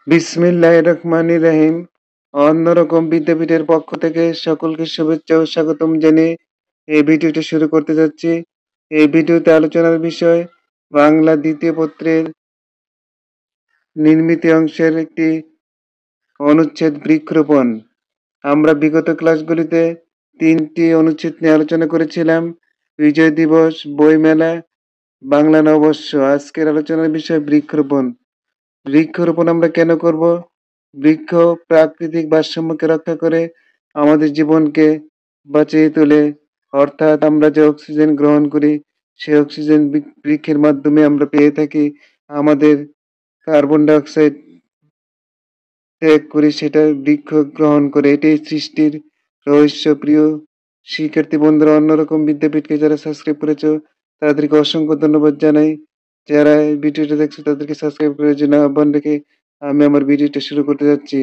বিসমিল্লাহির রহমানির রহিম। অন্যরকম বিদ্যাপীঠের পক্ষ থেকে সকলকে শুভেচ্ছা ও স্বাগতম জানিয়ে এই ভিডিওটি শুরু করতে যাচ্ছি। এই ভিডিওতে আলোচনার বিষয় বাংলা দ্বিতীয় পত্রের নির্মিত অংশের একটি অনুচ্ছেদ বৃক্ষরোপণ। আমরা বিগত ক্লাসগুলিতে 3টি অনুচ্ছেদ নিয়ে আলোচনা করেছিলাম: বিজয় দিবস, বইমেলা, বাংলা নববর্ষ। আজকের আলোচনার বিষয় বৃক্ষরোপণ। বৃক্ষরোপণ আমরা কেন করব? বৃক্ষ প্রাকৃতিক ভারসাম্যকে রক্ষা করে, আমাদের জীবনকে বাঁচিয়ে তোলে। অর্থাৎ আমরা যে অক্সিজেন গ্রহণ করি, সেই অক্সিজেন বৃক্ষের মাধ্যমে আমরা পেয়ে থাকি। আমাদের কার্বন ডাই অক্সাইড ত্যাগ করি, সেটা বৃক্ষ গ্রহণ করে। এটাই সৃষ্টির রহস্য। প্রিয় শিক্ষার্থী বন্ধুরা, অন্যরকম বিদ্যাপীঠকে যারা সাবস্ক্রাইব করেছো তাদেরকে অসংখ্য ধন্যবাদ জানাই। যারা এই ভিডিওটা দেখছো তাদেরকে সাবস্ক্রাইব করার জন্য আহ্বান রেখে আমি আমার ভিডিওটা শুরু করতে যাচ্ছি।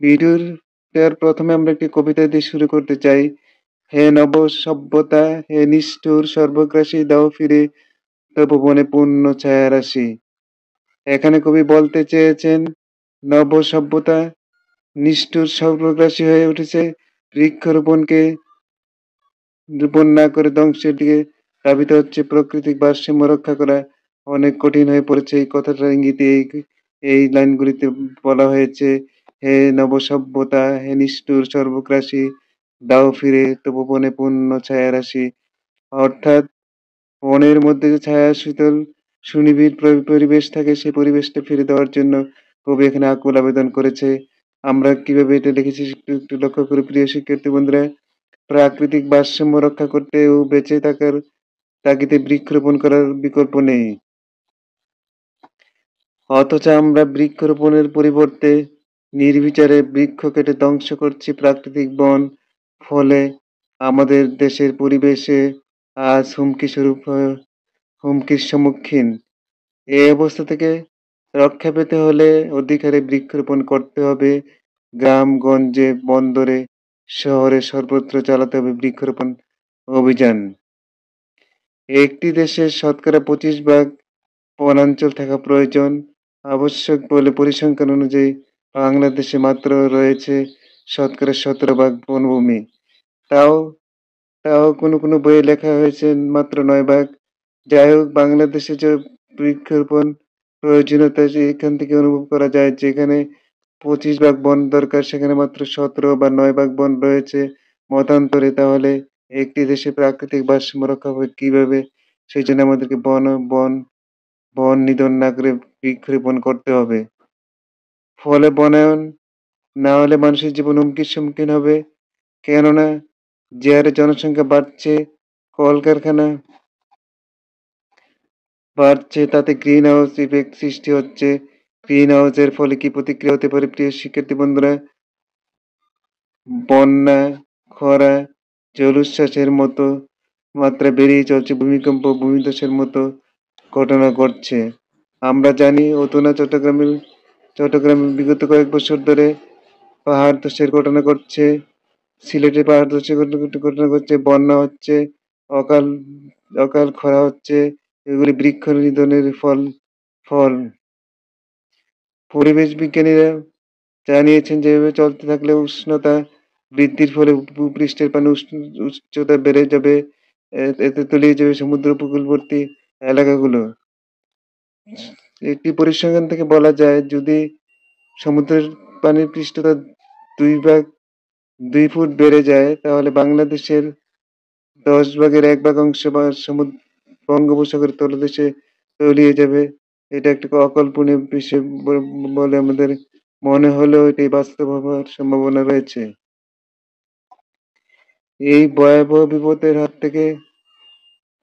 ভিডিওটার প্রথমে আমরা একটি কবিতা দিয়ে শুরু করতে চাই। হে নব সভ্যতা, হে নিষ্ঠুর সর্বগ্রাসী, দাও ফিরে তপবনে পূর্ণ ছায়া রাশি। এখানে কবি বলতে চেয়েছেন, নব সভ্যতা নিষ্ঠুর সর্বগ্রাসী হয়ে উঠেছে, বৃক্ষরোপণকে রোপণ না করে ধ্বংসের দিকে ধাবিত হচ্ছে। প্রাকৃতিক ভারসাম্য রক্ষা করা অনেক কঠিন হয়ে পড়েছে। এই কথাটার ইঙ্গিতে এই লাইনগুলিতে বলা হয়েছে, হে নবসভ্যতা, হে নিষ্ঠুর সর্বগ্রাসী, দাও ফিরে তবু বনে পূর্ণ ছায়া রাশি। অর্থাৎ বনের মধ্যে যে ছায়া শীতল সুনিবিড় পরিবেশ থাকে, সেই পরিবেশটা ফিরে দেওয়ার জন্য কবি এখানে আকুল আবেদন করেছে। আমরা কিভাবে এটা লিখেছি একটু একটু লক্ষ্য করি। প্রিয় শিক্ষার্থী বন্ধুরা, প্রাকৃতিক ভারসাম্য রক্ষা করতে ও বেঁচে থাকার তাগিদে বৃক্ষরোপণ করার বিকল্প নেই। অথচ আমরা বৃক্ষরোপণের পরিবর্তে নির্বিচারে বৃক্ষ কেটে ধ্বংস করছি প্রাকৃতিক বন। ফলে আমাদের দেশের পরিবেশে আজ হুমকির সম্মুখীন। এই অবস্থা থেকে রক্ষা পেতে হলে অধিক হারে বৃক্ষরোপণ করতে হবে। গ্রামগঞ্জে, বন্দরে, শহরে সর্বত্র চালাতে হবে বৃক্ষরোপণ অভিযান। একটি দেশের শতকরা 25 ভাগ বনাঞ্চল থাকা প্রয়োজন আবশ্যক বলে পরিসংখ্যান অনুযায়ী বাংলাদেশে মাত্র রয়েছে শতকরা 17 ভাগ বনভূমি। তাও তাও কোনো কোনো বইয়ে লেখা হয়েছে মাত্র 9 ভাগ। যাই হোক, বাংলাদেশে যে বৃক্ষরোপণ প্রয়োজনীয়তা এখান থেকে অনুভব করা যায়। যেখানে 25 ভাগ বন দরকার, সেখানে মাত্র 17 বা 9 ভাগ বন রয়েছে মতান্তরে। তাহলে একটি দেশে প্রাকৃতিক ভারসাম্য রক্ষা হবে কিভাবে? সেই জন্য আমাদেরকে বন নিধন না করে বৃক্ষরোপণ করতে হবে। ফলে বনায়ন না হলে মানুষের জীবন হুমকির সম্মুখীন হবে। কেননা যে হারে জনসংখ্যা বাড়ছে, কলকারখানা বাড়ছে, তাতে গ্রিন হাউস ইফেক্ট সৃষ্টি হচ্ছে। গ্রিন হাউসের ফলে কি প্রতিক্রিয়া হতে পারে? প্রিয় শিক্ষার্থী বন্ধুরা, বন্যা, খরা, জলোচ্ছ্বাসের মতো মাত্রা বেড়েই চলছে। ভূমিকম্প, ভূমিধসের মতো ঘটনা ঘটছে। আমরা জানি চট্টগ্রামে বিগত কয়েক বছর ধরে পাহাড় ধসের ঘটনা ঘটছে। সিলেটে পাহাড় ধসের ঘটনা ঘটছে, বন্যা হচ্ছে, অকাল অকাল খরা হচ্ছে। এগুলি বৃক্ষ নিধনের ফল। পরিবেশ বিজ্ঞানীরা জানিয়েছেন যে এভাবে চলতে থাকলে উষ্ণতা বৃদ্ধির ফলে ভূপৃষ্ঠের পানি উচ্চতা বেড়ে যাবে। এতে তলিয়ে যাবে সমুদ্র উপকূলবর্তী এলাকাগুলো। একটি পরিসংখ্যান থেকে বলা যায়, যদি সমুদ্রের পানির পৃষ্ঠতা 2 ফুট বেড়ে যায়, তাহলে বাংলাদেশের 10 ভাগের 1 ভাগ অংশ বা বঙ্গোপসাগরের তলদেশে তলিয়ে যাবে। এটা একটা অকল্পনীয় বিষয় বলে আমাদের মনে হলেও এটি বাস্তব হওয়ার সম্ভাবনা রয়েছে। এই ভয়াবহ বিপদের হাত থেকে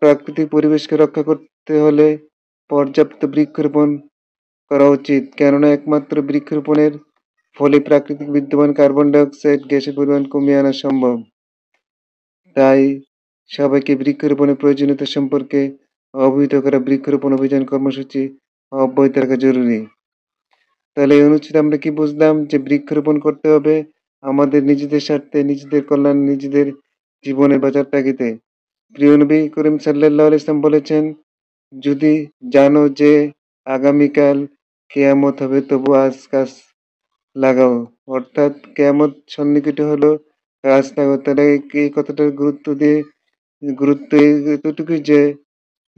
প্রাকৃতিক পরিবেশকে রক্ষা করতে হলে পর্যাপ্ত বৃক্ষরোপণ করা উচিত। কেননা একমাত্র বৃক্ষরোপণের ফলে প্রাকৃতিক বিদ্যমান কার্বন ডাই অক্সাইড গ্যাসের পরিমাণ কমিয়ে আনা সম্ভব। তাই সবাইকে বৃক্ষরোপণের প্রয়োজনীয়তা সম্পর্কে অবহিত করা, বৃক্ষরোপণ অভিযান কর্মসূচি অব্যাহত রাখা জরুরি। তাহলে এই অনুচ্ছেদে আমরা কি বুঝলাম? যে বৃক্ষরোপণ করতে হবে আমাদের নিজেদের স্বার্থে, নিজেদের কল্যাণ, নিজেদের জীবনে বাঁচার তাগিদে। প্রিয় নবী করিম সাল্লাল্লাহু আলাইহি ওয়াসাল্লাম বলেছেন, যদি জানো যে আগামীকাল কেয়ামত হবে তবু আজ গাছ লাগাও। অর্থাৎ কেয়ামত সন্নিকটে হলো, গাছ লাগাও। তাহলে এই কথাটার গুরুত্ব এতটুকুই যে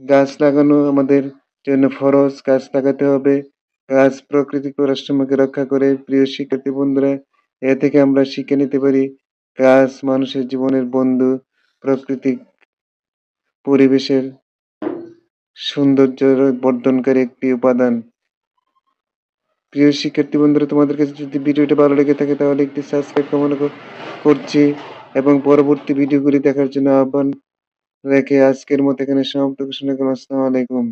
গাছ লাগানো আমাদের জন্য ফরজ, গাছ লাগাতে হবে। গাছ প্রকৃতি ও রাষ্ট্রকে রক্ষা করে। প্রিয় শিক্ষার্থী বন্ধুরা, এ থেকে আমরা শিখে নিতে পারি গাছ মানুষের জীবনের বন্ধু, প্রাকৃতিক পরিবেশের সৌন্দর্য বর্ধনকারী একটি উপাদান। প্রিয় শিক্ষার্থী বন্ধুরা, তোমাদের কাছে যদি ভিডিওটা ভালো লেগে থাকে তাহলে একটি সাবস্ক্রাইব কামনা করছি এবং পরবর্তী ভিডিওগুলি দেখার জন্য আহ্বান রেখে আজকের মতো এখানে সমাপ্ত ঘোষণা করলাম। আসসালামু আলাইকুম।